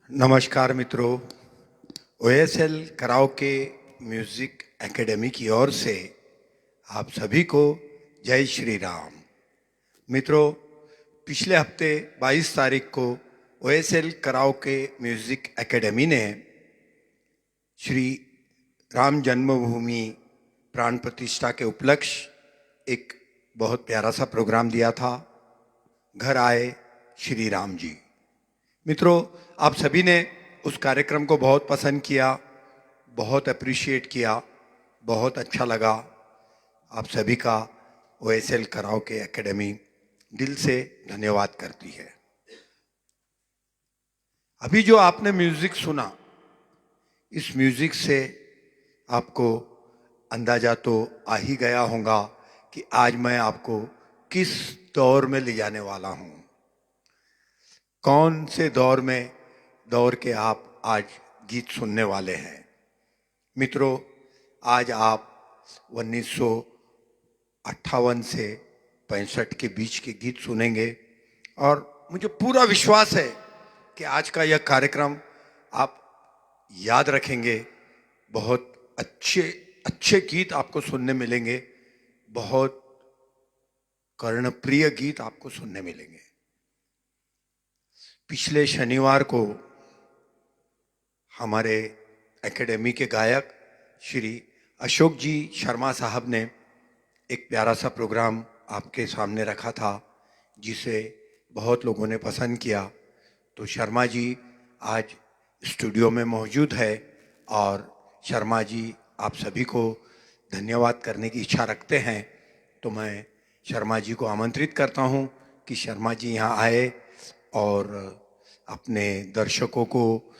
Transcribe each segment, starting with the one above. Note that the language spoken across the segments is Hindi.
नमस्कार मित्रों। ओएसएल कराओके म्यूजिक एकेडमी की ओर से आप सभी को जय श्री राम। मित्रों, पिछले हफ्ते 22 तारीख को ओएसएल कराओके म्यूजिक एकेडमी ने श्री राम जन्मभूमि प्राण प्रतिष्ठा के उपलक्ष्य एक बहुत प्यारा सा प्रोग्राम दिया था, घर आए श्री राम जी। मित्रों, आप सभी ने उस कार्यक्रम को बहुत पसंद किया, बहुत अप्रिशिएट किया, बहुत अच्छा लगा। आप सभी का ओएसएल कराओके एकेडमी दिल से धन्यवाद करती है। अभी जो आपने म्यूजिक सुना, इस म्यूजिक से आपको अंदाजा तो आ ही गया होगा कि आज मैं आपको किस दौर में ले जाने वाला हूं। कौन से दौर के आप आज गीत सुनने वाले हैं। मित्रों, आज आप 1958 से 65 के बीच के गीत सुनेंगे और मुझे पूरा विश्वास है कि आज का यह कार्यक्रम आप याद रखेंगे। बहुत अच्छे गीत आपको सुनने मिलेंगे, बहुत कर्णप्रिय गीत आपको सुनने मिलेंगे। पिछले शनिवार को हमारे एकेडमी के गायक श्री अशोक जी शर्मा साहब ने एक प्यारा सा प्रोग्राम आपके सामने रखा था, जिसे बहुत लोगों ने पसंद किया। तो शर्मा जी आज स्टूडियो में मौजूद है और शर्मा जी आप सभी को धन्यवाद करने की इच्छा रखते हैं। तो मैं शर्मा जी को आमंत्रित करता हूं कि शर्मा जी यहाँ आए और अपने दर्शकों को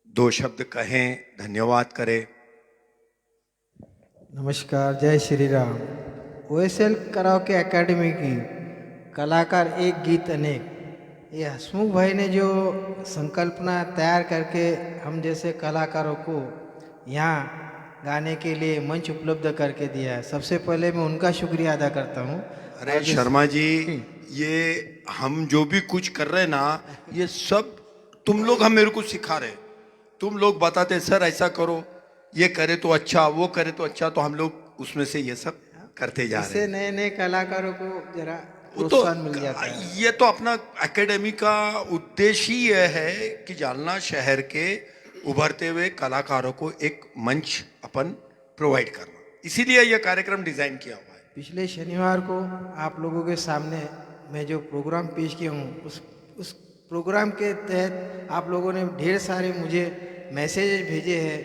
2 शब्द कहें, धन्यवाद करें। नमस्कार, जय Shri Ram. OSL karaoke academy की कलाकार एक गीत अनेक, ये हसमुख भाई ने जो संकल्पना तैयार करके हम जैसे कलाकारों को यहाँ गाने के लिए मंच उपलब्ध करके दिया है, सबसे पहले मैं उनका शुक्रिया अदा करता हूँ। अरे शर्मा जी, ये हम जो भी कुछ कर रहे हैं ना, ये सब तुम लोग हम मेरे को सिखा रहे। तुम लोग बताते सर ऐसा करो, ये करे तो अच्छा, वो करे तो अच्छा, तो हम लोग उसमें से ये सब करते जा रहे इससे हैं। नए नए कलाकारों को जरा वो तो प्रोत्साहन मिल जाता है। ये तो अपना एकेडमी का उद्देश्य ही यह है कि जालना शहर के उभरते हुए कलाकारों को एक मंच अपन प्रोवाइड करना, इसीलिए यह कार्यक्रम डिजाइन किया हुआ है। पिछले शनिवार को आप लोगों के सामने मैं जो प्रोग्राम पेश किया हूँ, उस प्रोग्राम के तहत आप लोगों ने ढेर सारे मुझे मैसेज भेजे हैं,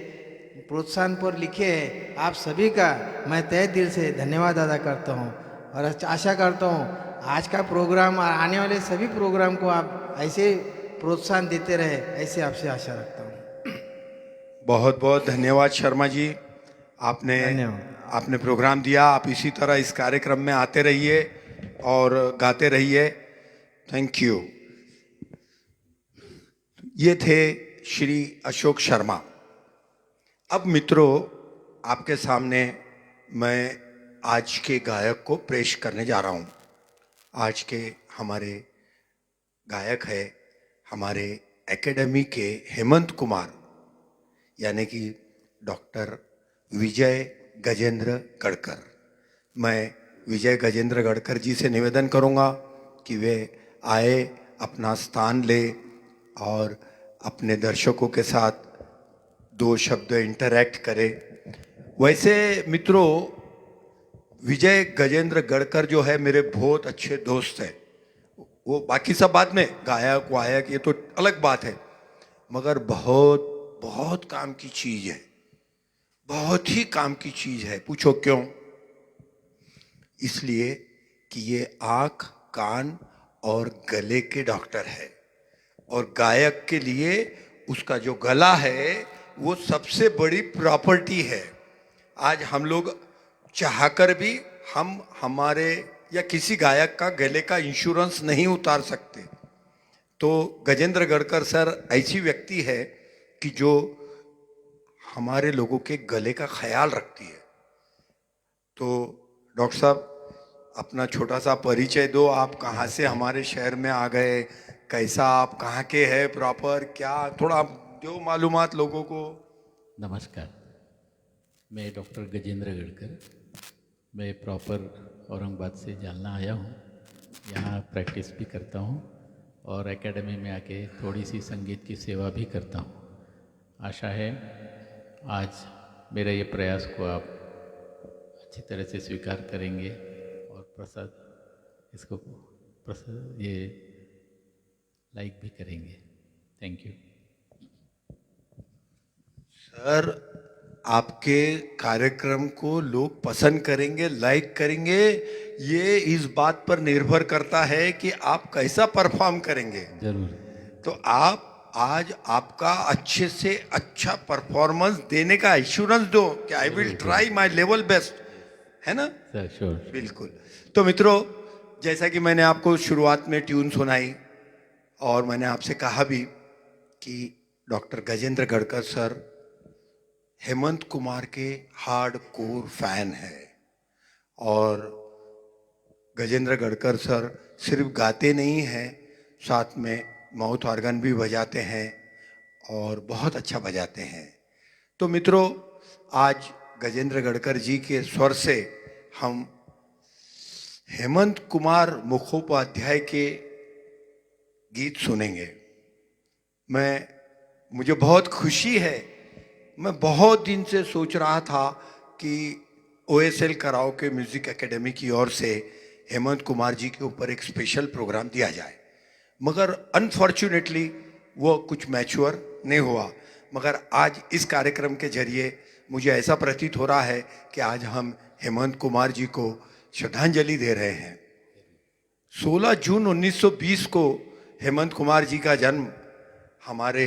प्रोत्साहन पर लिखे हैं। आप सभी का मैं तहे दिल से धन्यवाद अदा करता हूँ और आशा करता हूँ आज का प्रोग्राम और आने वाले सभी प्रोग्राम को आप ऐसे प्रोत्साहन देते रहे, ऐसे आपसे आशा रखता हूँ। बहुत बहुत धन्यवाद शर्मा जी, आपने धन्यवाद। आपने प्रोग्राम दिया। आप इसी तरह इस कार्यक्रम में आते रहिए और गाते रहिए। Thank you. ये थे श्री अशोक शर्मा। अब मित्रों, आपके सामने मैं आज के गायक को पेश करने जा रहा हूं। आज के हमारे गायक है हमारे एकेडमी के हेमंत कुमार, यानी कि डॉक्टर विजय गजेंद्र गढ़कर। मैं विजय गजेंद्र गढ़कर जी से निवेदन करूंगा कि वे आए, अपना स्थान ले और अपने दर्शकों के साथ 2 शब्द इंटरैक्ट करें। वैसे मित्रों, विजय गजेंद्र गढ़कर जो है मेरे बहुत अच्छे दोस्त हैं। वो बाकी सब बात में गायक वायक ये तो अलग बात है, मगर बहुत बहुत काम की चीज है, बहुत ही काम की चीज है। पूछो क्यों? इसलिए कि ये आंख, कान और गले के डॉक्टर है और गायक के लिए उसका जो गला है वो सबसे बड़ी प्रॉपर्टी है। आज हम लोग चाहकर भी हम हमारे या किसी गायक का गले का इंश्योरेंस नहीं उतार सकते। तो गजेंद्र गढ़कर सर ऐसी व्यक्ति है कि जो हमारे लोगों के गले का ख्याल रखती है। तो डॉक्टर साहब, अपना छोटा सा परिचय दो, आप कहाँ से हमारे शहर में आ गए, कैसा, आप कहाँ के हैं प्रॉपर, क्या थोड़ा दो मालूमात लोगों को। नमस्कार, मैं डॉक्टर गजेंद्र गढ़कर, मैं प्रॉपर औरंगाबाद से जालना आया हूँ। यहाँ प्रैक्टिस भी करता हूँ और एकेडमी में आके थोड़ी सी संगीत की सेवा भी करता हूँ। आशा है आज मेरे ये प्रयास को आप अच्छी तरह से स्वीकार करेंगे और इसको ये लाइक भी करेंगे। Thank you. सर, आपके कार्यक्रम को लोग पसंद करेंगे, लाइक करेंगे, ये इस बात पर निर्भर करता है कि आप कैसा परफॉर्म करेंगे। जरूर। तो आप आज आपका अच्छे से अच्छा परफॉर्मेंस देने का एश्योरेंस दो कि I will try my level best, है ना सर? श्योर। बिल्कुल। तो मित्रों, जैसा कि मैंने आपको शुरुआत में ट्यून सुनाई और मैंने आपसे कहा भी कि डॉक्टर गजेंद्र गढ़कर सर हेमंत कुमार के हार्ड कोर फैन है और गजेंद्र गढ़कर सर सिर्फ गाते नहीं हैं, साथ में माउथ ऑर्गन भी बजाते हैं और बहुत अच्छा बजाते हैं। तो मित्रों, आज गजेंद्र गढ़कर जी के स्वर से हम हेमंत कुमार मुखोपाध्याय के गीत सुनेंगे। मुझे बहुत खुशी है, मैं बहुत दिन से सोच रहा था कि OSL कराओके म्यूजिक एकेडमी की ओर से हेमंत कुमार जी के ऊपर एक स्पेशल प्रोग्राम दिया जाए, मगर अनफॉर्चुनेटली वो कुछ मैच्योर नहीं हुआ। मगर आज इस कार्यक्रम के जरिए मुझे ऐसा प्रतीत हो रहा है कि आज हम हेमंत कुमार जी को श्रद्धांजलि दे रहे हैं। 16 जून 1920 को हेमंत कुमार जी का जन्म हमारे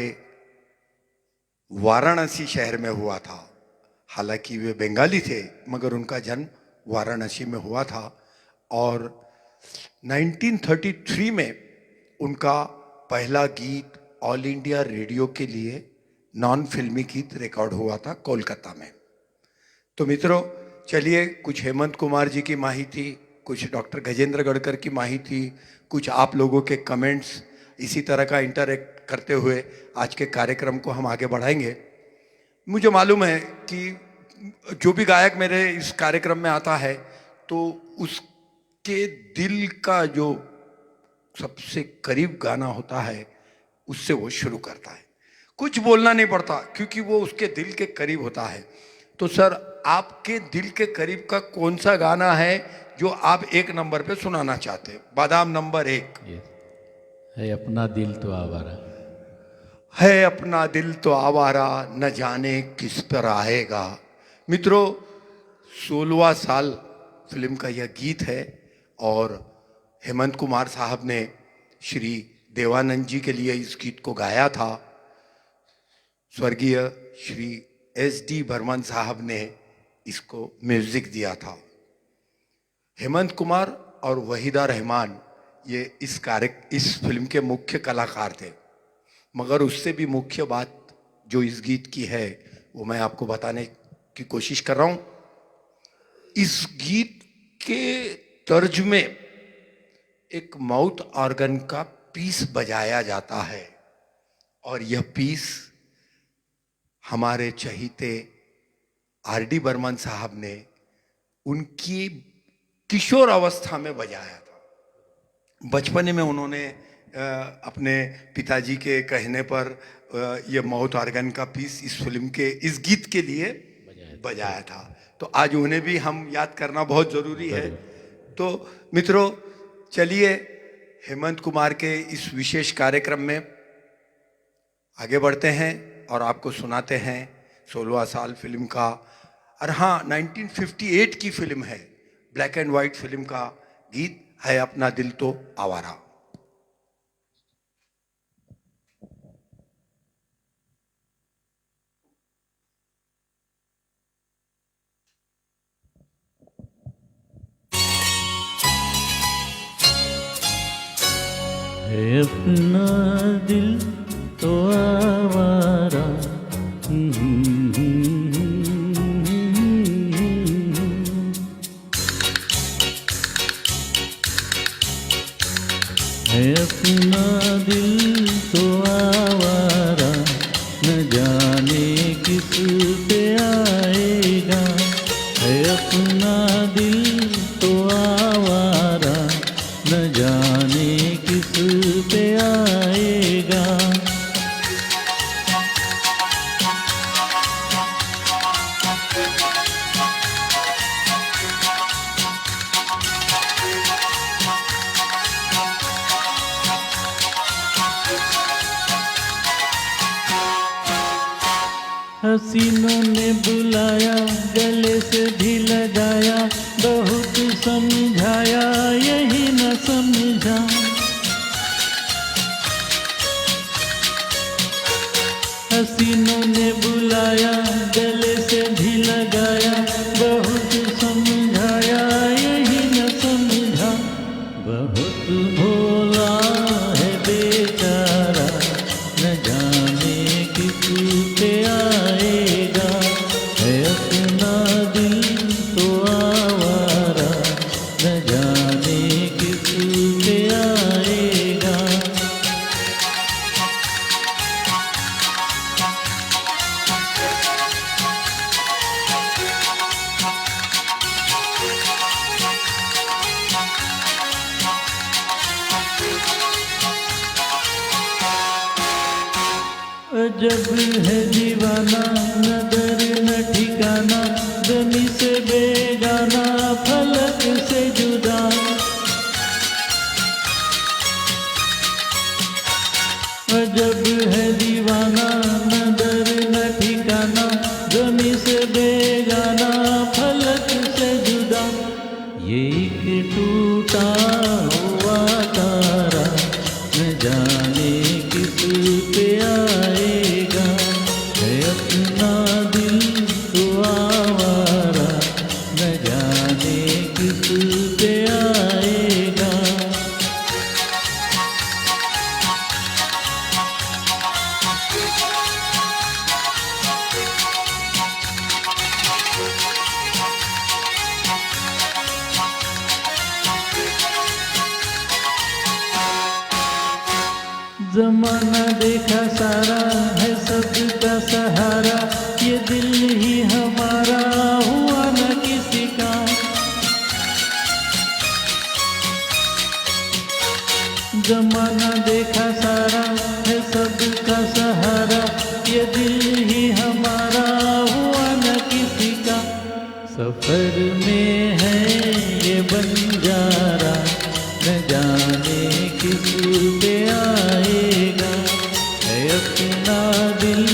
वाराणसी शहर में हुआ था। हालांकि वे बंगाली थे, मगर उनका जन्म वाराणसी में हुआ था और 1933 में उनका पहला गीत ऑल इंडिया रेडियो के लिए नॉन फिल्मी गीत रिकॉर्ड हुआ था कोलकाता में। तो मित्रों, चलिए कुछ हेमंत कुमार जी की माहिती, कुछ डॉक्टर गजेंद्र गढ़कर की माहिती, कुछ आप लोगों के कमेंट्स, इसी तरह का इंटरेक्ट करते हुए आज के कार्यक्रम को हम आगे बढ़ाएंगे। मुझे मालूम है कि जो भी गायक मेरे इस कार्यक्रम में आता है तो उसके दिल का जो सबसे करीब गाना होता है उससे वो शुरू करता है। कुछ बोलना नहीं पड़ता क्योंकि वो उसके दिल के करीब होता है। तो सर, आपके दिल के करीब का कौन सा गाना है जो आप 1 नंबर पे सुनाना चाहते हैं? बादाम नंबर 1। है अपना दिल तो आवारा। है अपना दिल तो आवारा, न जाने किस पर आएगा। मित्रों, 16वां साल फिल्म का यह गीत है और हेमंत कुमार साहब ने श्री देवानंद जी के लिए इस गीत को गाया था। स्वर्गीय श्री SD बर्मन साहब ने इसको म्यूजिक दिया था। हेमंत कुमार और वहीदा रहमान ये इस फिल्म के मुख्य कलाकार थे, मगर उससे भी मुख्य बात जो इस गीत की है वो मैं आपको बताने की कोशिश कर रहा हूं। इस गीत के तर्ज में एक माउथ ऑर्गन का पीस बजाया जाता है और यह पीस हमारे चहीते RD बर्मन साहब ने उनकी किशोर अवस्था में बजाया था। बचपने में उन्होंने अपने पिताजी के कहने पर यह माउथ ऑर्गन का पीस इस फिल्म के इस गीत के लिए बजाया था। तो आज उन्हें भी हम याद करना बहुत ज़रूरी है। तो मित्रों, चलिए हेमंत कुमार के इस विशेष कार्यक्रम में आगे बढ़ते हैं और आपको सुनाते हैं 16वां साल फिल्म का, और हाँ 1958 की फिल्म है, ब्लैक एंड वाइट फिल्म का गीत है अपना दिल तो आवारा। है अपना दिल तो आवारा, है अपना दिल हसीनों ने बुलाया, गले से भी लगाया, बहुत समझाया यही न समझा। हसीनों ने बुलाया, गले से भी लगाया, बहुत समझाया यही न समझा। बहुत भोला है बेचारा, न जाने किस पे आएगा। है अपना दिल तो आवारा, न जाने किस पे आएगा। अजब है दीवाना, न दर न ठिकाना, जमी से बेगाना, फलक से जुदा। अजब है दीवाना, न दर न ठिकाना, जमी से बेगाना, फलक से जुदा। ये एक टूटा हुआ तारा, न जाने किस पे आएगा। है अपना दिल तो आवारा, न जाने किस पे आएगा। जमाना देखा सारा, है सबका सहारा, ये दिल ही हमारा हुआ न किसी का। जमाना देखा सारा, है सबका सहारा, ये दिल ही हमारा हुआ न किसी का। सफर में है ये बंजारा, न जाने किस पे आएगा। है अपना दिल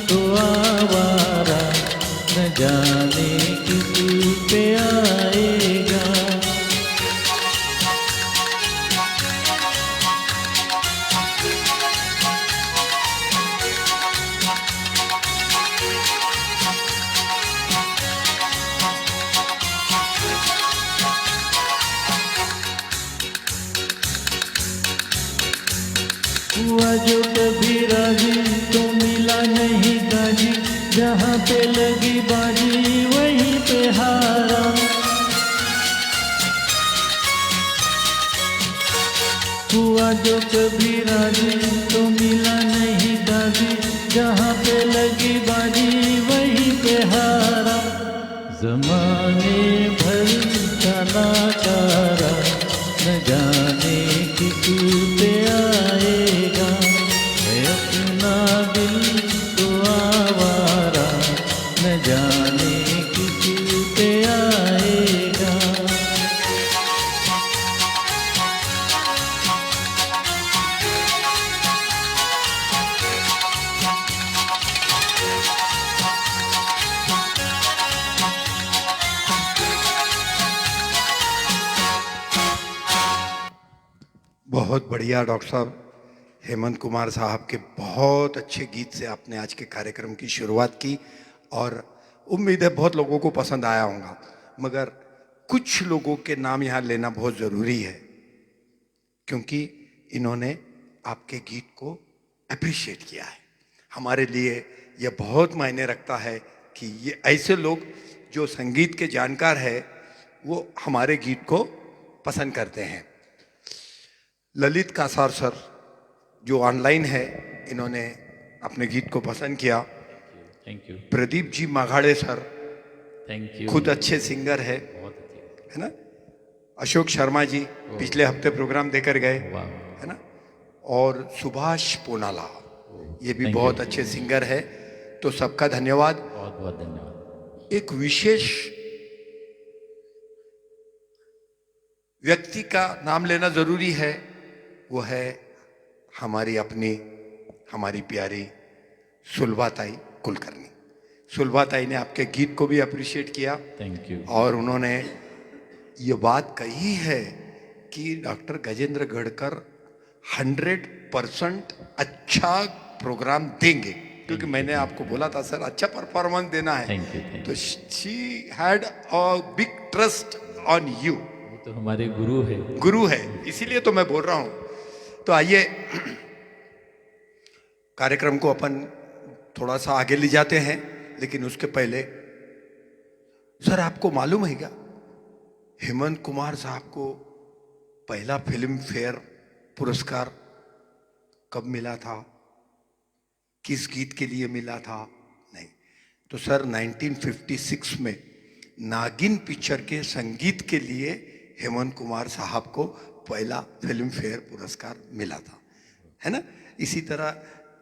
तो आवारा, न जाने किस पे आएगा। हुआ जो कभी राजी, तो मिला नहीं गाजी, जहाँ पे लगी बाजी वहीं पे हारा। हुआ जो कभी राजी, तो मिला नहीं गाजी, जहाँ पे लगी बाजी वहीं पे हारा। जमाने भर का नाकारा, न जाने किस पे आएगा। है अपना दिल तो आवारा, न जाने किस पे आएगा। बहुत बढ़िया डॉक्टर साहब, हेमंत कुमार साहब के बहुत अच्छे गीत से आपने आज के कार्यक्रम की शुरुआत की और उम्मीद है बहुत लोगों को पसंद आया होगा। मगर कुछ लोगों के नाम यहाँ लेना बहुत ज़रूरी है, क्योंकि इन्होंने आपके गीत को अप्रिशिएट किया है। हमारे लिए यह बहुत मायने रखता है कि ये ऐसे लोग जो संगीत के जानकार है वो हमारे गीत को पसंद करते हैं। ललित कासार सर जो ऑनलाइन है, इन्होंने अपने गीत को पसंद किया। Thank you. Pradeep ji Maghade sir thank you. खुद अच्छे सिंगर है ना। अशोक शर्मा जी पिछले हफ्ते प्रोग्राम देकर गए, वाह। है ना। और सुभाष पोनाला, ये भी Thank बहुत you. अच्छे सिंगर है। तो सबका धन्यवाद। बहुत बहुत धन्यवाद। एक विशेष व्यक्ति का नाम लेना जरूरी है, वो है हमारी अपनी, हमारी प्यारी सुलभाताई कुलकर्णी। सुलभा ताई ने आपके गीत को भी अप्रिशिएट किया थैंक यू। और उन्होंने ये बात कही है कि डॉक्टर गजेंद्र गढ़कर 100% अच्छा प्रोग्राम देंगे, क्योंकि मैंने आपको बोला था सर अच्छा परफॉर्मेंस देना है। थैंक यू, थैंक तो she had a big trust on you. वो तो हमारे गुरु है। गुरु है, इसीलिए तो मैं बोल रहा हूं। तो आइए कार्यक्रम को अपन थोड़ा सा आगे ले जाते हैं, लेकिन उसके पहले सर आपको मालूम है क्या हेमंत कुमार साहब को पहला फिल्म फेयर पुरस्कार कब मिला था, किस गीत के लिए मिला था? नहीं, तो सर 1956 में नागिन पिक्चर के संगीत के लिए हेमंत कुमार साहब को पहला फिल्म फेयर पुरस्कार मिला था, है ना। इसी तरह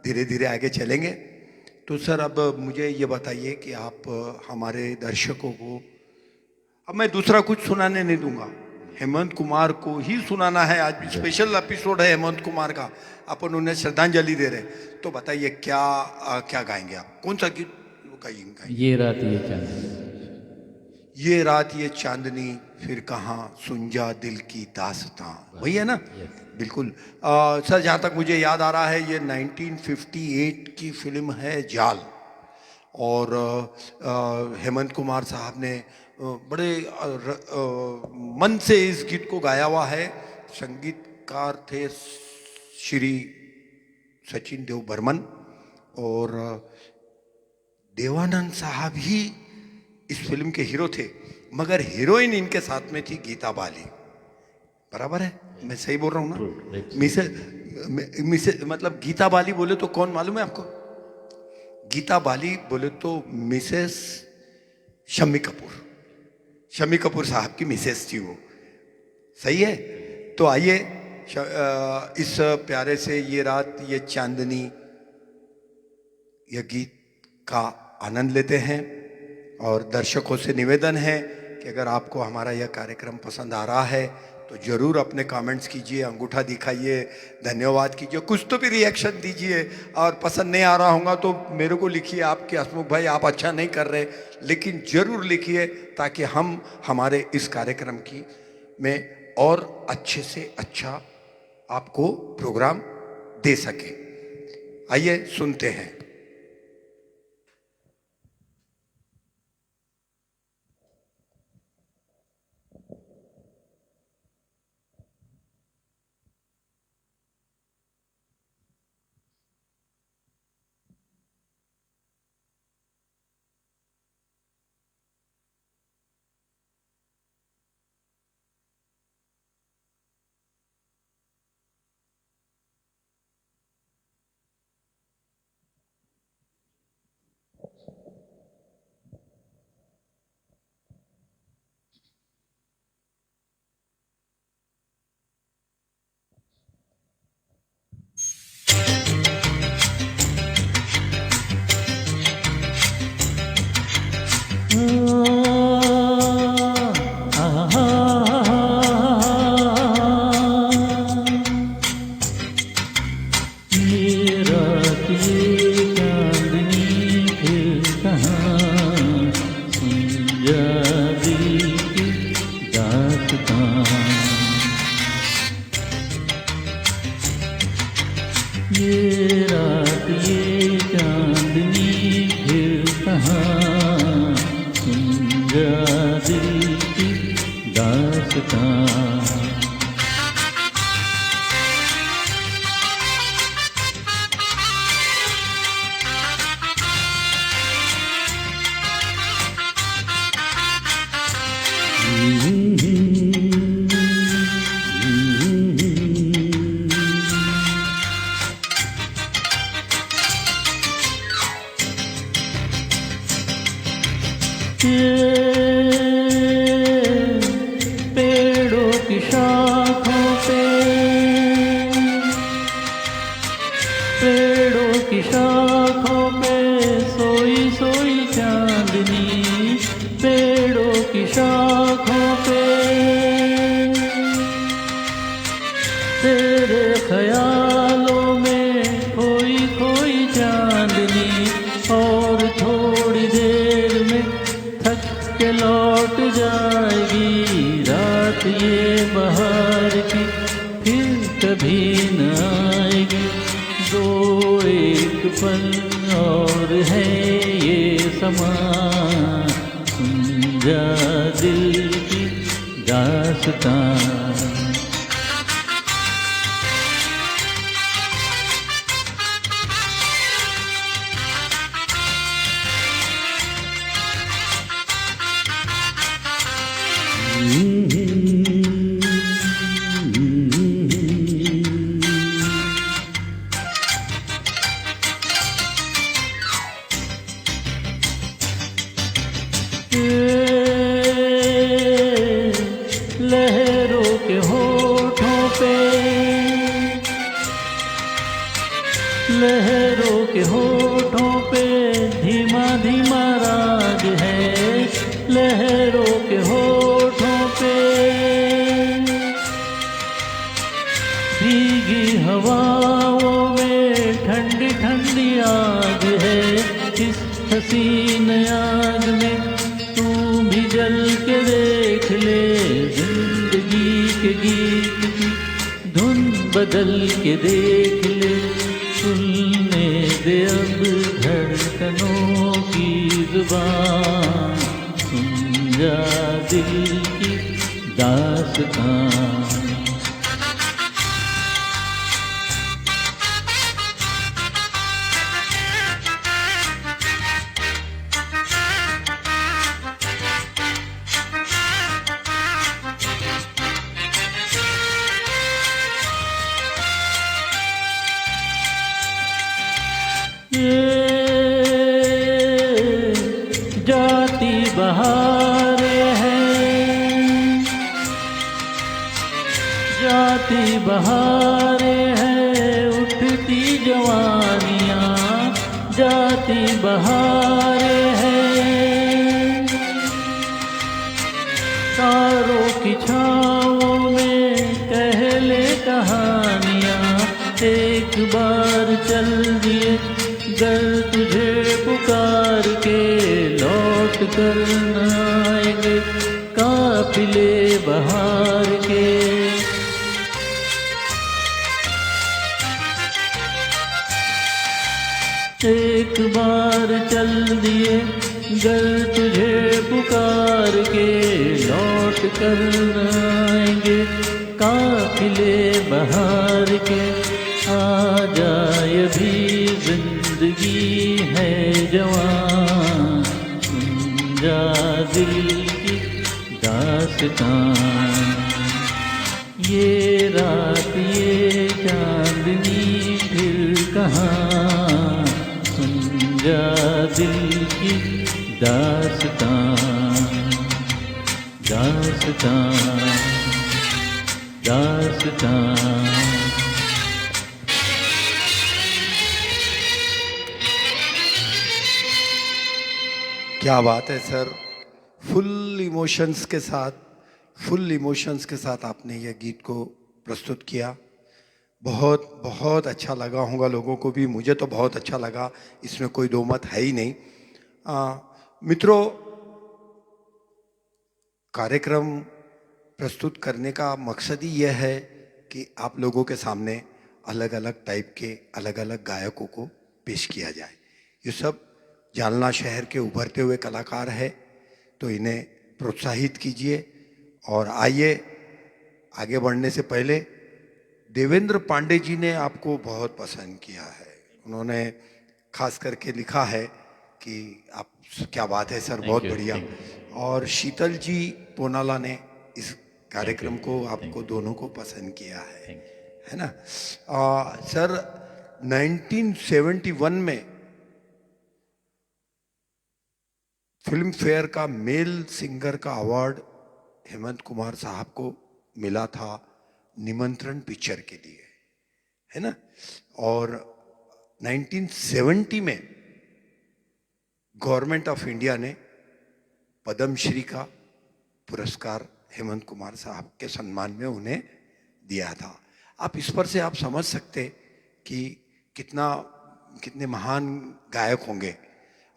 धीरे धीरे आगे चलेंगे। तो सर अब मुझे ये बताइए कि आप हमारे दर्शकों को, अब मैं दूसरा कुछ सुनाने नहीं दूंगा, हेमंत कुमार को ही सुनाना है। आज स्पेशल एपिसोड है हेमंत कुमार का, अपन उन्हें श्रद्धांजलि दे रहे। तो बताइए क्या क्या गाएंगे आप, कौन सा गीत गाएंगे? ये रात ये चांदनी। ये रात ये चांदनी फिर कहाँ सुन जा दिल की दास्तां, वही है ना? बिल्कुल। सर जहाँ तक मुझे याद आ रहा है ये 1958 की फिल्म है जाल, और हेमंत कुमार साहब ने बड़े मन से इस गीत को गाया हुआ है। संगीतकार थे श्री सचिन देव बर्मन, और देवानंद साहब ही इस फिल्म के हीरो थे, मगर हीरोइन इनके साथ में थी गीता बाली। बराबर है, मैं सही बोल रहा हूँ ना? मिसेस मतलब गीता बाली बोले तो कौन मालूम है आपको? गीता बाली बोले तो मिसेस शम्मी कपूर, शम्मी कपूर साहब की मिसेस थी वो। सही है। तो आइए इस प्यारे से ये रात ये चांदनी ये गीत का आनंद लेते हैं। और दर्शकों से निवेदन है कि अगर आपको हमारा यह कार्यक्रम पसंद आ रहा है तो ज़रूर अपने कमेंट्स कीजिए, अंगूठा दिखाइए, धन्यवाद कीजिए, कुछ तो भी रिएक्शन दीजिए। और पसंद नहीं आ रहा होगा तो मेरे को लिखिए आप कि हसमुख भाई आप अच्छा नहीं कर रहे, लेकिन ज़रूर लिखिए ताकि हम हमारे इस कार्यक्रम की में और अच्छे से अच्छा आपको प्रोग्राम दे सके। आइए सुनते हैं। पेड़ों की शाखों पे, पेड़ों की शाखों पे सोई सोई चांदनी, पेड़ों की शाखों पे तेरे ख्यालों में खोई खोई चांदनी। और थोड़ी देर थक के लौट जाएगी रात ये बहार की, फिर कभी न आएगी। दो एक पल और है ये समा, सुन जा दिल की दास्तां। लहरों के होठों पे, लहरों के होठों पे धीमा धीमा राग है। लहरों के होठों पे भीगी हवाओं में ठंडी ठंडी आग है। इस हसीन आग में तू भी जल के देख ले, जिंदगी के गीत की धुन बदल के देख ले। सुनने दे अब धड़कनों की जुबान, सुन जा दिल की दास्तां। जाती बहारें हैं, जाती बहारें हैं, उठती जवानियाँ जाती बहारें हैं। तारों की छाँवों में कह ले कहानियाँ, एक बार चल दिए गर तुझे पुकार के लौट कर न आएंगे काफिले बहार के। एक बार चल दिए गर तुझे पुकार के लौट कर न आएंगे काफिले बहार के। आ जाए भी जिंदगी है जवान, सुन जा दिल की दास्तां। ये रात ये चांदनी फिर कहाँ, सुन जा दिल की दास्तां। दास्तां दास्तां। क्या बात है सर, फुल इमोशंस के साथ, फुल इमोशंस के साथ आपने यह गीत को प्रस्तुत किया। बहुत बहुत अच्छा लगा होगा लोगों को भी, मुझे तो बहुत अच्छा लगा, इसमें कोई दो मत है ही नहीं। मित्रों, कार्यक्रम प्रस्तुत करने का मकसद ही यह है कि आप लोगों के सामने अलग अलग टाइप के अलग अलग गायकों को पेश किया जाए। ये सब जालना शहर के उभरते हुए कलाकार है, तो इन्हें प्रोत्साहित कीजिए। और आइए, आगे बढ़ने से पहले देवेंद्र पांडे जी ने आपको बहुत पसंद किया है। उन्होंने खास करके लिखा है कि आप, क्या बात है सर, बहुत बढ़िया। और शीतल जी पोनाला ने इस कार्यक्रम को, आपको दोनों को पसंद किया है ना। सर 1971 में फिल्म फेयर का मेल सिंगर का अवार्ड हेमंत कुमार साहब को मिला था निमंत्रण पिक्चर के लिए, है ना। और 1970 में गवर्नमेंट ऑफ इंडिया ने पद्मश्री का पुरस्कार हेमंत कुमार साहब के सम्मान में उन्हें दिया था। आप इस पर से आप समझ सकते कि कितने महान गायक होंगे।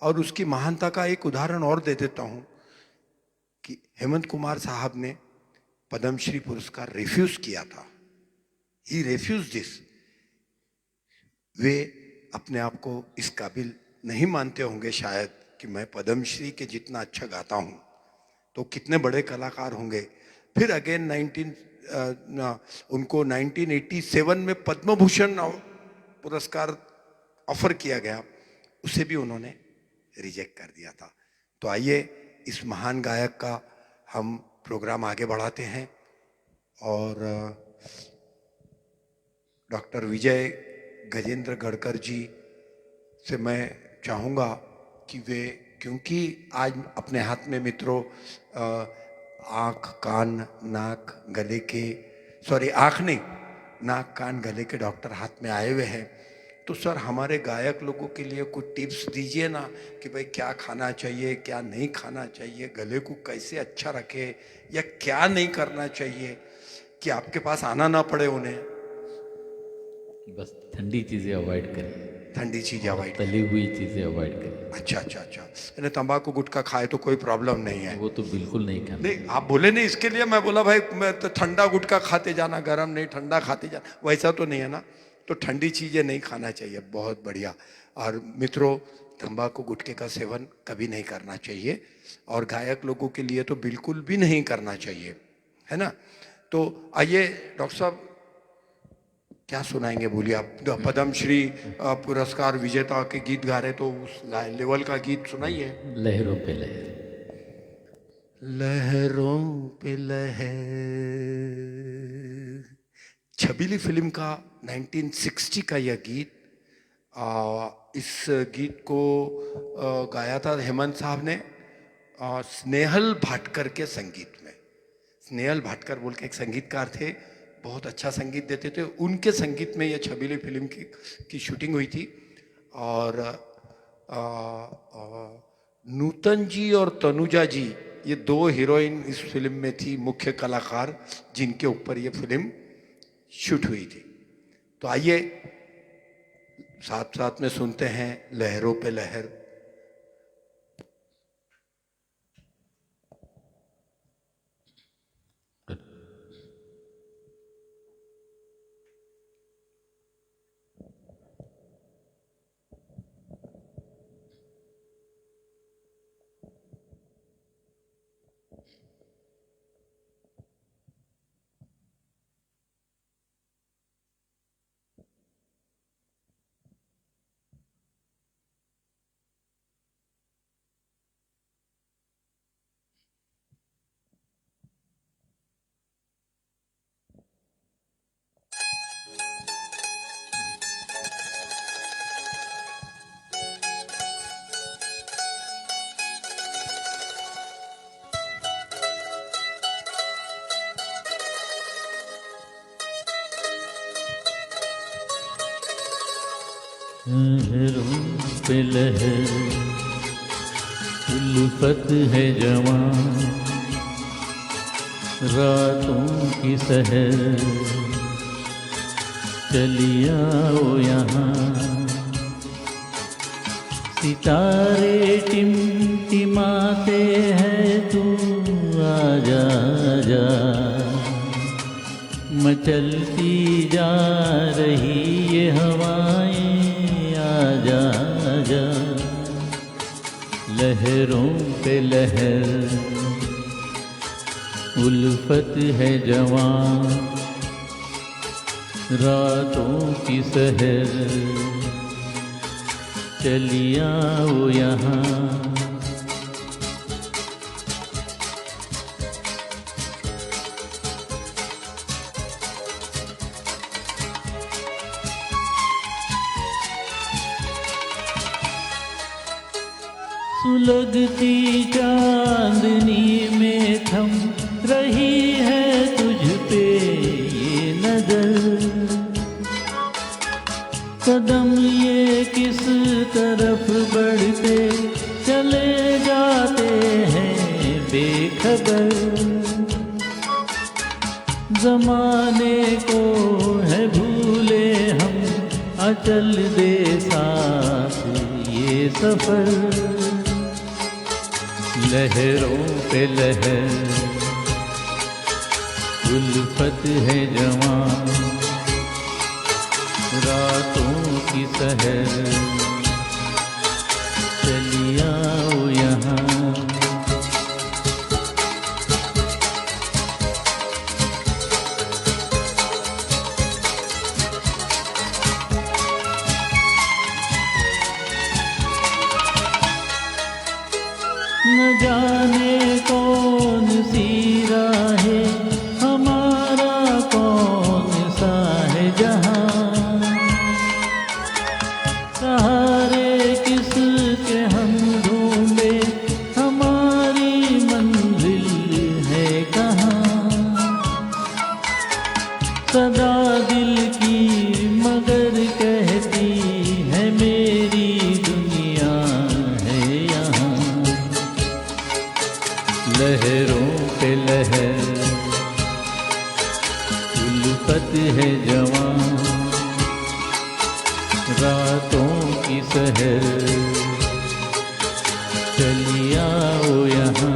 और उसकी महानता का एक उदाहरण और दे देता हूँ हेमंत कुमार साहब ने पद्मश्री पुरस्कार रिफ्यूज किया था, ही रिफ्यूज दिस। वे अपने आप को इस काबिल नहीं मानते होंगे शायद कि मैं पद्मश्री के जितना अच्छा गाता हूँ तो कितने बड़े कलाकार होंगे। फिर अगेन उनको 1987 में पद्म भूषण पुरस्कार ऑफर किया गया, उसे भी उन्होंने रिजेक्ट कर दिया था। तो आइए इस महान गायक का हम प्रोग्राम आगे बढ़ाते हैं और डॉक्टर विजय गजेंद्र गढ़कर जी से मैं चाहूँगा कि वे, क्योंकि आज अपने हाथ में मित्रों आँख कान नाक गले के, सॉरी आँख नहीं, नाक कान गले के डॉक्टर हाथ में आए हुए हैं, तो सर हमारे गायक लोगों के लिए कुछ टिप्स दीजिए ना कि भाई क्या खाना चाहिए, क्या नहीं खाना चाहिए, गले को कैसे अच्छा रखे या क्या नहीं करना चाहिए कि आपके पास आना ना पड़े उन्हें। बस ठंडी चीज़ें अवॉइड करें, ठंडी चीज़ें अवॉइड, तली हुई चीज़ें अवॉइड करें। अच्छा अच्छा अच्छा, यानी तंबाकू गुटखा खाए तो कोई प्रॉब्लम नहीं है? वो तो बिल्कुल नहीं खाना। नहीं, आप बोले नहीं, इसके लिए मैं बोला भाई मैं तो ठंडा गुटखा खाते जाना, गरम नहीं ठंडा खाते जाना, वैसा तो नहीं है ना। तो ठंडी चीज़ें नहीं खाना चाहिए, बहुत बढ़िया। और मित्रों, तंबाकू गुटखे का सेवन कभी नहीं करना चाहिए और गायक लोगों के लिए तो बिल्कुल भी नहीं करना चाहिए, है ना। तो आइए डॉक्टर साहब क्या सुनाएंगे, बोलिए आप। पद्मश्री पुरस्कार विजेता के गीत गा रहे तो उस लेवल का गीत सुनाइए। लहरों पे लहर, लहरों पे लहर, छबीली फिल्म का 1960 का यह गीत। इस गीत को गाया था हेमंत साहब ने स्नेहल भाटकर के संगीत में। स्नेहल भाटकर बोल के एक संगीतकार थे, बहुत अच्छा संगीत देते थे, उनके संगीत में यह छबीली फिल्म की शूटिंग हुई थी। और नूतन जी और तनुजा जी, ये दो हीरोइन इस फिल्म में थी, मुख्य कलाकार जिनके ऊपर ये फिल्म शूट हुई थी। तो आइए साथ साथ में सुनते हैं लहरों पे लहर। लहरों पे लहर, उल्फत है जवान, रातों की सहर, चली आओ यहाँ। सितारे टिमटिमाते हैं, तू आजा आजा, मचलती जा रही ये हवाएं, आजा आजा। लहरों पे लहर, उल्फत है जवान, रातों की सहर, चली आओ यहाँ। सुलगती चांदनी में थम रही है तुझ पे ये नजर, कदम ये किस तरफ बढ़ते चले जाते हैं बेखबर। जमाने को है भूले हम, अचल दे साथ ये सफर। लहरों पे लहर, उल्फत है जवां, रातों की सहर, चली आओ यहाँ। न जाने कौन सी राहें, हमारा कौन सा है जहां, सहारे किसके हम ढूंढे, हमारी मंजिल है कहाँ। सदा दिल की मगर कहती है मेरी दुनिया है यहाँ। लहरों पे लहर, उल्फत है जवां, रातों की सहर, चली आओ यहाँ।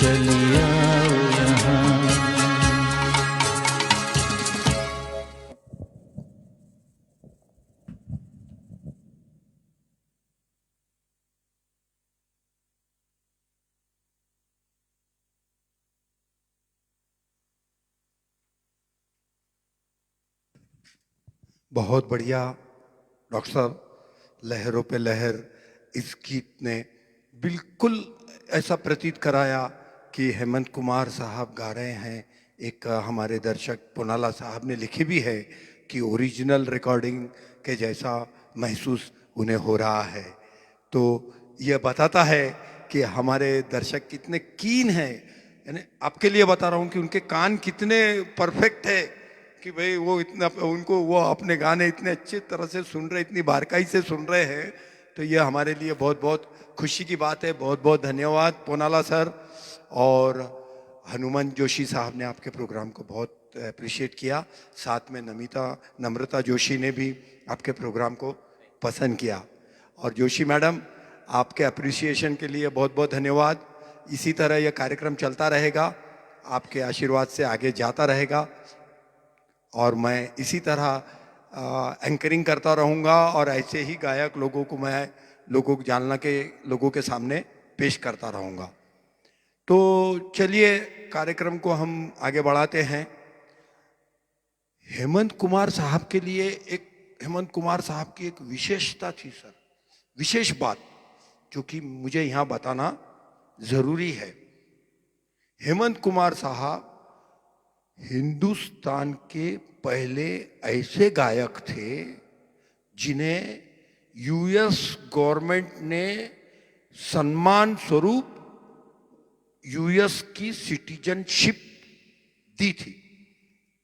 चली आओ यहाँ। बहुत बढ़िया डॉक्टर साहब, लहरों पे लहर इस गीत ने बिल्कुल ऐसा प्रतीत कराया कि हेमंत कुमार साहब गा रहे हैं। एक हमारे दर्शक पोनाला साहब ने लिखी भी है कि ओरिजिनल रिकॉर्डिंग के जैसा महसूस उन्हें हो रहा है। तो यह बताता है कि हमारे दर्शक कितने कीन हैं। यानी आपके लिए बता रहा हूँ कि उनके कान कितने परफेक्ट है कि भाई वो इतना उनको वो अपने गाने इतने अच्छे तरह से सुन रहे, इतनी बारकाई से सुन रहे हैं। तो ये हमारे लिए बहुत बहुत खुशी की बात है। बहुत बहुत धन्यवाद पोनाला सर। और हनुमान जोशी साहब ने आपके प्रोग्राम को बहुत अप्रिशिएट किया। साथ में नम्रता जोशी ने भी आपके प्रोग्राम को पसंद किया। और जोशी मैडम, आपके अप्रिसिएशन के लिए बहुत बहुत धन्यवाद। इसी तरह यह कार्यक्रम चलता रहेगा, आपके आशीर्वाद से आगे जाता रहेगा और मैं इसी तरह एंकरिंग करता रहूँगा और ऐसे ही गायक लोगों को मैं लोगों के सामने पेश करता रहूँगा। तो चलिए कार्यक्रम को हम आगे बढ़ाते हैं। हेमंत कुमार साहब के लिए हेमंत कुमार साहब की एक विशेषता थी सर, विशेष बात जो कि मुझे यहाँ बताना जरूरी है। हेमंत कुमार साहब हिंदुस्तान के पहले ऐसे गायक थे जिन्हें यूएस गवर्नमेंट ने सम्मान स्वरूप यूएस की सिटीजनशिप दी थी।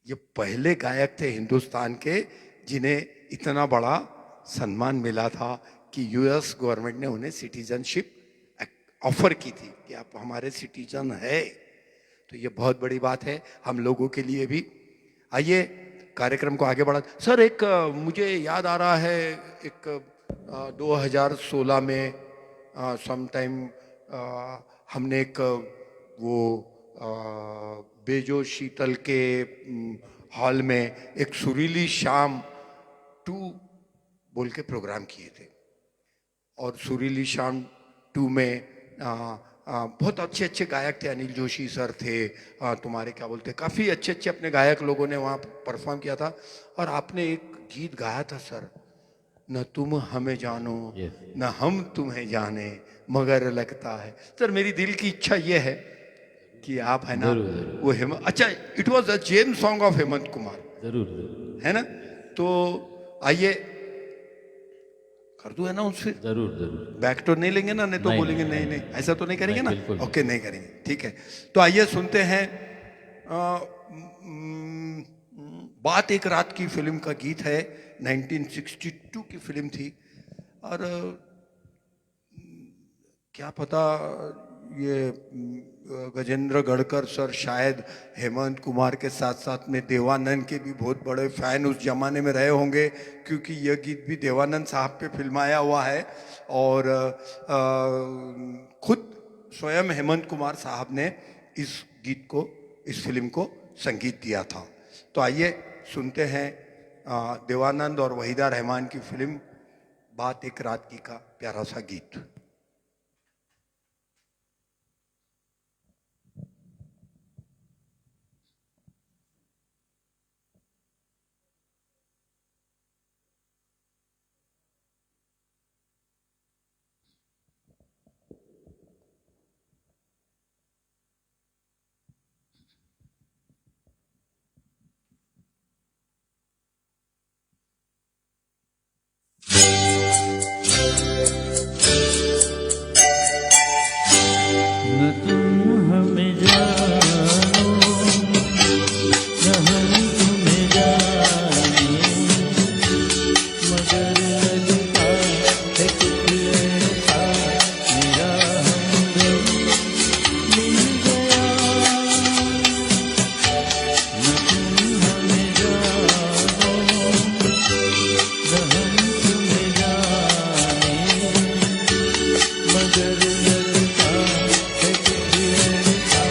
ये पहले गायक थे हिंदुस्तान के जिन्हें इतना बड़ा सम्मान मिला था कि यूएस गवर्नमेंट ने उन्हें सिटीजनशिप ऑफर की थी कि आप हमारे सिटीजन है। तो ये बहुत बड़ी बात है हम लोगों के लिए भी। आइए कार्यक्रम को आगे बढ़ा। सर एक मुझे याद आ रहा है, एक 2016 में समटाइम हमने एक वो बेजो शीतल के हॉल में एक सुरीली शाम 2 बोल के प्रोग्राम किए थे। और सुरीली शाम 2 में बहुत अच्छे अच्छे गायक थे। अनिल जोशी सर थे, तुम्हारे क्या बोलते, काफ़ी अच्छे अच्छे अपने गायक लोगों ने वहाँ परफॉर्म किया था। और आपने एक गीत गाया था सर, न तुम हमें जानो न हम तुम्हें जाने मगर लगता है। सर मेरी दिल की इच्छा ये है कि आप है ना वो अच्छा, it was a gem song of Hemant Kumar, जरूर है ना। तो आइए कर दूं अनाउंस फिर। जरूर जरूर। बैक तो नहीं लेंगे ना, नहीं तो नहीं, बोलेंगे नहीं, नहीं, ऐसा तो नहीं करेंगे ना। बिल्कुल नहीं। ओके नहीं करेंगे, ठीक है। तो आइए सुनते हैं बात एक रात की फिल्म का गीत है। 1962 की फिल्म थी और क्या पता ये गजेंद्र गढ़कर सर शायद हेमंत कुमार के साथ साथ में देवानंद के भी बहुत बड़े फैन उस जमाने में रहे होंगे, क्योंकि यह गीत भी देवानंद साहब पे फिल्माया हुआ है और खुद स्वयं हेमंत कुमार साहब ने इस गीत को, इस फिल्म को संगीत दिया था। तो आइए सुनते हैं देवानंद और वहीदा रहमान की फिल्म बात एक रात की का प्यारा सा गीत। न तुम हमें जानो न हम तुम्हें जाने, मगर लगता है कुछ ऐसा मेरा हमदम मिल गया। न तुम हमें जानो न हम तुम्हें जाने, मगर लगता है कुछ ऐसा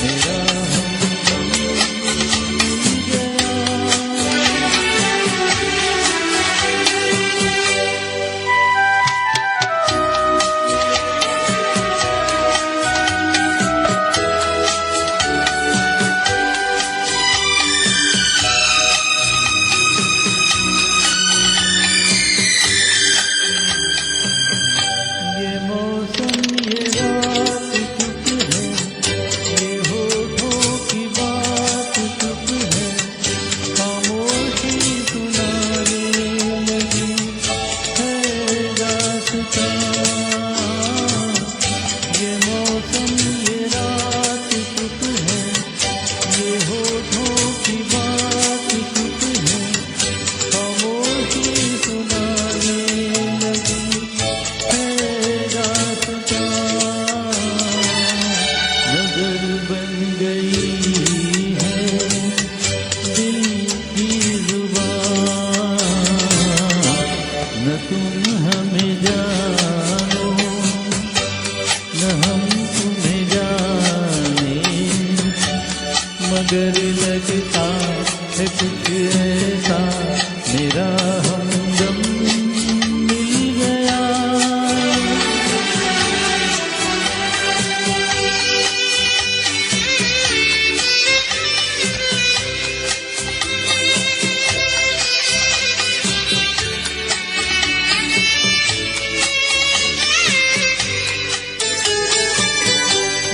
मेरा हमदम मिल गया। ये मौसम ये रात चुप है, ये होठों की बात चुप है, खामोशी सुनाने लगी है दास्तां। ये मौसम ये रात चुप है, ये होठों की बात चुप है, खामोशी सुनाने लगी नजर बन गई है दिल की जुबान। न तुम हमें जानो न हम तुम्हें जाने, मगर लगता है कुछ ऐसा मेरा हमदम मिल गया।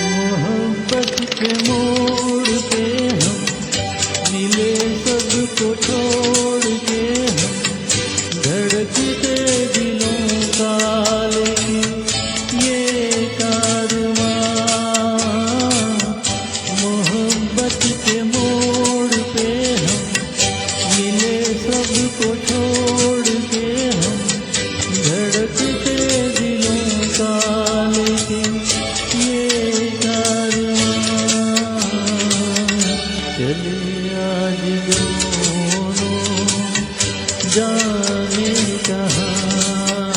मोहब्बत के मोड़ पे हम मिले, सबको छोड़ के हम धड़कते दिलों का लेके ये कारवां। मोहब्बत के मोड़ पे हम मिले, सबको छोड़ के हम धड़कते दिलों का लेके ये कारवां। चले आज दोनों जाने कहाँ,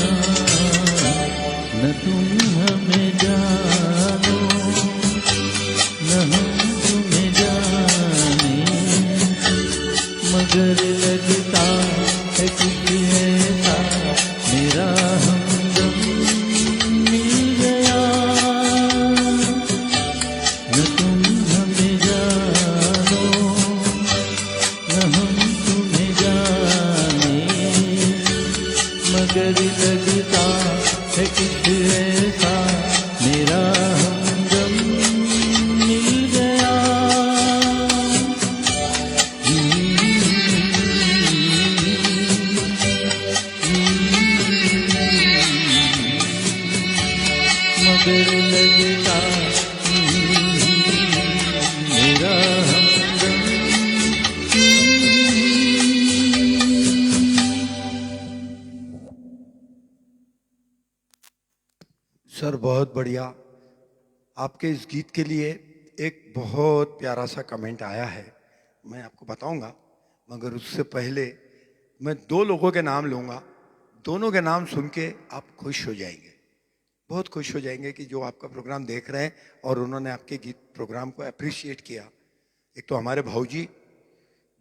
न तुम हमें जानो न हम तुम्हें जाने, मगर लगता है कुछ ऐसा मेरा हमदम मिल गया। न तुम हमें जानो न हम तुम्हें जाने, मगर लगता है कुछ ऐसा मेरा हमदम मिल गया। मगर लगता मेरा हमदम। सर बहुत बढ़िया, आपके इस गीत के लिए एक बहुत प्यारा सा कमेंट आया है, मैं आपको बताऊंगा, मगर उससे पहले मैं दो लोगों के नाम लूंगा। दोनों के नाम सुन के आप खुश हो जाएंगे, बहुत खुश हो जाएंगे कि जो आपका प्रोग्राम देख रहे हैं और उन्होंने आपके गीत प्रोग्राम को अप्रिशिएट किया। एक तो हमारे भाऊजी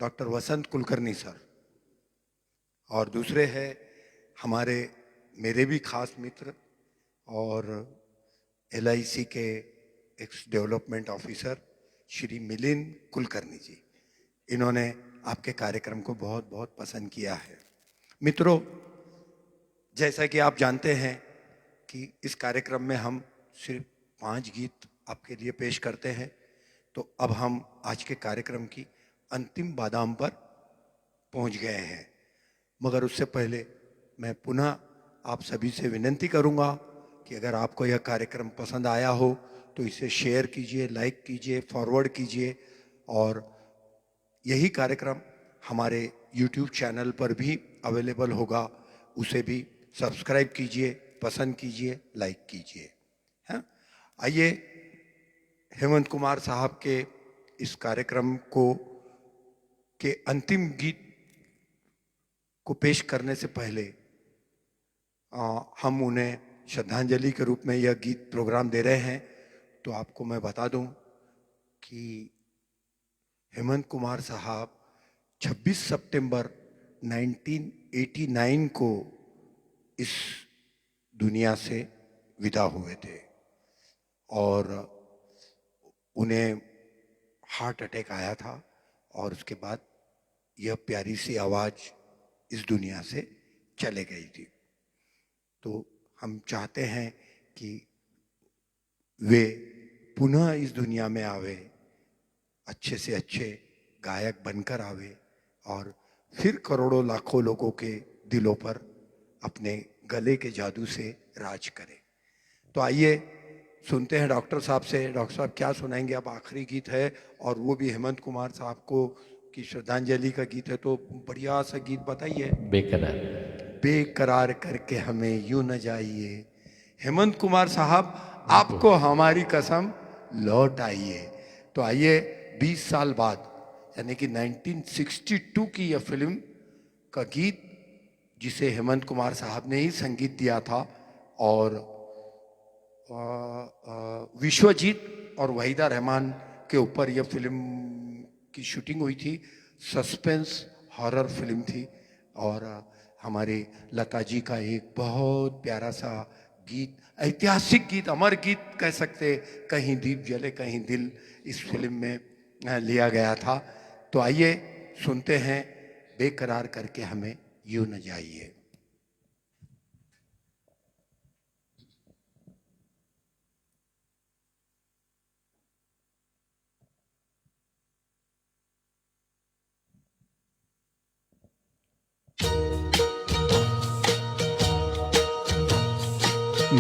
डॉक्टर वसंत कुलकर्णी सर, और दूसरे हैं हमारे मेरे भी खास मित्र और LIC के ex development officer Shri Milind Kulkarni ji. इन्होंने आपके कार्यक्रम को बहुत बहुत पसंद किया है। मित्रों, जैसा कि आप जानते हैं कि इस कार्यक्रम में हम सिर्फ 5 गीत आपके लिए पेश करते हैं, तो अब हम आज के कार्यक्रम की अंतिम बादाम पर पहुंच गए हैं। मगर उससे पहले मैं पुनः आप सभी से विनती करूंगा कि अगर आपको यह कार्यक्रम पसंद आया हो तो इसे शेयर कीजिए, लाइक कीजिए, फॉरवर्ड कीजिए, और यही कार्यक्रम हमारे YouTube चैनल पर भी अवेलेबल होगा, उसे भी सब्सक्राइब कीजिए, पसंद कीजिए, लाइक कीजिए। हाँ, आइए हेमंत कुमार साहब के इस कार्यक्रम को के अंतिम गीत को पेश करने से पहले हम उन्हें श्रद्धांजलि के रूप में यह गीत प्रोग्राम दे रहे हैं। तो आपको मैं बता दूं कि हेमंत कुमार साहब 26 सितंबर 1989 को इस दुनिया से विदा हुए थे और उन्हें हार्ट अटैक आया था, और उसके बाद यह प्यारी सी आवाज़ इस दुनिया से चले गई थी। तो हम चाहते हैं कि वे पुनः इस दुनिया में आवे, अच्छे से अच्छे गायक बनकर आवे और फिर करोड़ों लाखों लोगों के दिलों पर अपने गले के जादू से राज करे। तो आइए सुनते हैं डॉक्टर साहब से। डॉक्टर साहब क्या सुनाएंगे? अब आखिरी गीत है और वो भी हेमंत कुमार साहब को की श्रद्धांजलि का गीत है, तो बढ़िया सा गीत बताइए। बेकरार। बेकरार करके हमें यूं न जाइए, हेमंत कुमार साहब आपको हमारी कसम लौट आइए। तो आइए 20 साल बाद यानी कि 1962 की यह फिल्म का गीत, जिसे हेमंत कुमार साहब ने ही संगीत दिया था और विश्वजीत और वहीदा रहमान के ऊपर यह फिल्म की शूटिंग हुई थी। सस्पेंस हॉरर फिल्म थी और हमारे लता जी का एक बहुत प्यारा सा गीत, ऐतिहासिक गीत, अमर गीत कह सकते, कहीं दीप जले कहीं दिल, इस फिल्म में लिया गया था। तो आइए सुनते हैं बेकरार करके हमें यूं न जाइए।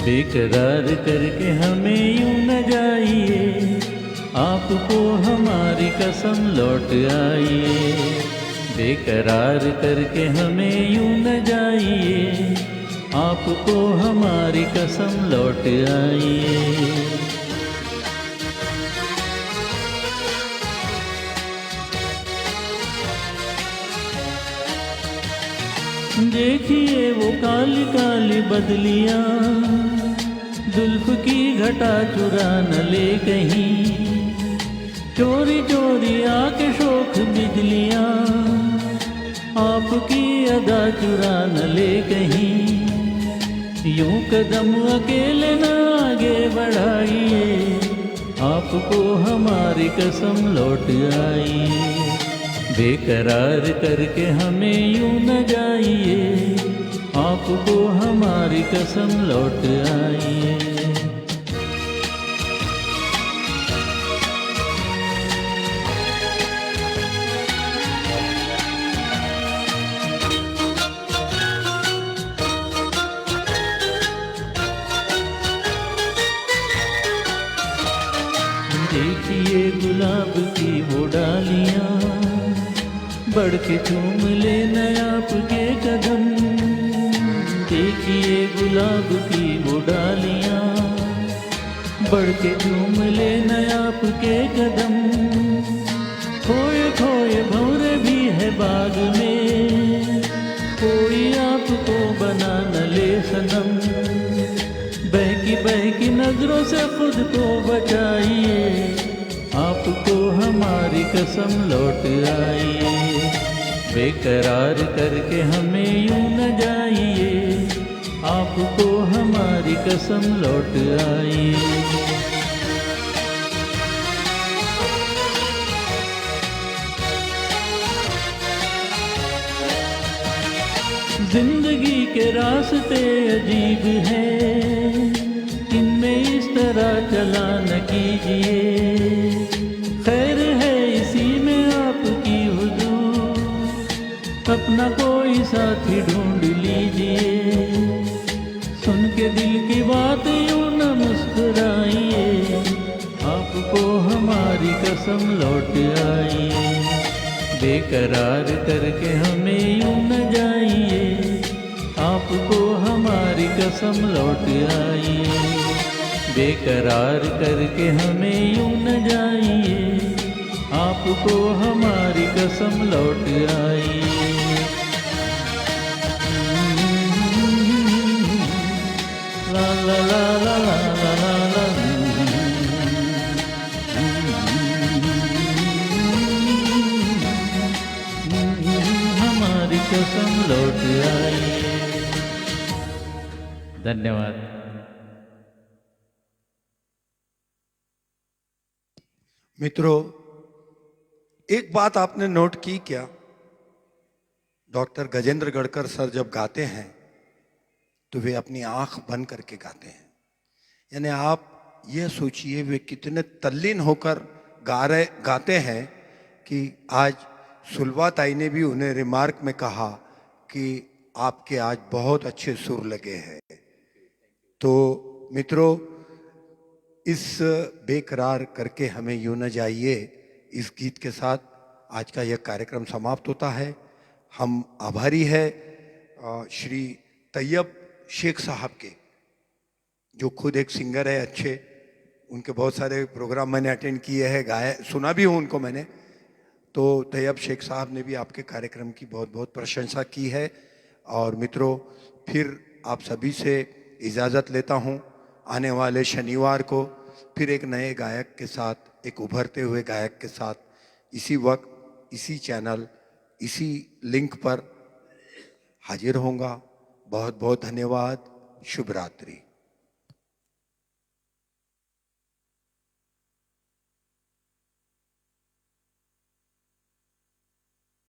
बेकरार करके हमें यूं न जाइए, आपको हमारी कसम लौट आइए। बेकरार करके हमें यूं न जाइए, आपको हमारी कसम लौट आइए। देखिए वो काली काली बदलियां, जुल्फ की घटा चुरा न ले कहीं, चोरी चोरी आके शोख बिजलियां, आपकी अदा चुरा न ले कहीं। यूं कदम अकेले न आगे बढ़ाइए, आपको हमारी कसम लौट आइए। बेकरार करके हमें यूं न जाइए, आपको हमारी कसम लौट आइए। देखिए गुलाब की वो डालियां, बढ़ के चूम लेना आपके कदम। देखिए गुलाब की वो डालियां, बढ़ के झूम लेना आपके कदम, खोए खोए भंवरे भी है बाग में, कोई आपको बना न ले सनम। बहकी नजरों से खुद को बचाइए, आपको हमारी कसम लौट आइए। बेकरार करके हमें यूं न जाइए, आपको हमारी कसम लौट आइए। जिंदगी के रास्ते अजीब हैं, इनमें इस तरह चला न कीजिए। खैर है इसी में आपकी हुजूर, अपना कोई साथी ढूंढ लीजिए। सुन के दिल की बात यूं न मुस्कुराइए, आपको हमारी कसम लौट आइए। बेकरार करके हमें यूं न जाइए, आपको हमारी कसम लौट आइए। बेकरार करके हमें यूं न जाइए, आपको हमारी कसम लौट आइए। ला ला ला ला ला ला ला ला। हमारी कसम लौट आइए। धन्यवाद। मित्रों, एक बात आपने नोट की क्या? डॉक्टर गजेंद्र गढ़कर सर जब गाते हैं तो वे अपनी आंख बंद करके गाते हैं। यानी आप ये सोचिए वे कितने तल्लीन होकर गाते हैं कि आज सुलवा ताई ने भी उन्हें रिमार्क में कहा कि आपके आज बहुत अच्छे सुर लगे हैं। तो मित्रों, इस बेकरार करके हमें यूं न जाइए इस गीत के साथ आज का यह कार्यक्रम समाप्त होता है। हम आभारी है श्री तैयब शेख साहब के, जो खुद एक सिंगर है अच्छे। उनके बहुत सारे प्रोग्राम मैंने अटेंड किए हैं, गाए, सुना भी हूँ उनको मैंने। तो तैयब शेख साहब ने भी आपके कार्यक्रम की बहुत बहुत प्रशंसा की है। और मित्रों, फिर आप सभी से इजाज़त लेता हूँ। आने वाले शनिवार को फिर एक नए गायक के साथ, एक उभरते हुए गायक के साथ इसी वक्त, इसी चैनल, इसी लिंक पर हाजिर होऊंगा। बहुत बहुत धन्यवाद। शुभ रात्रि।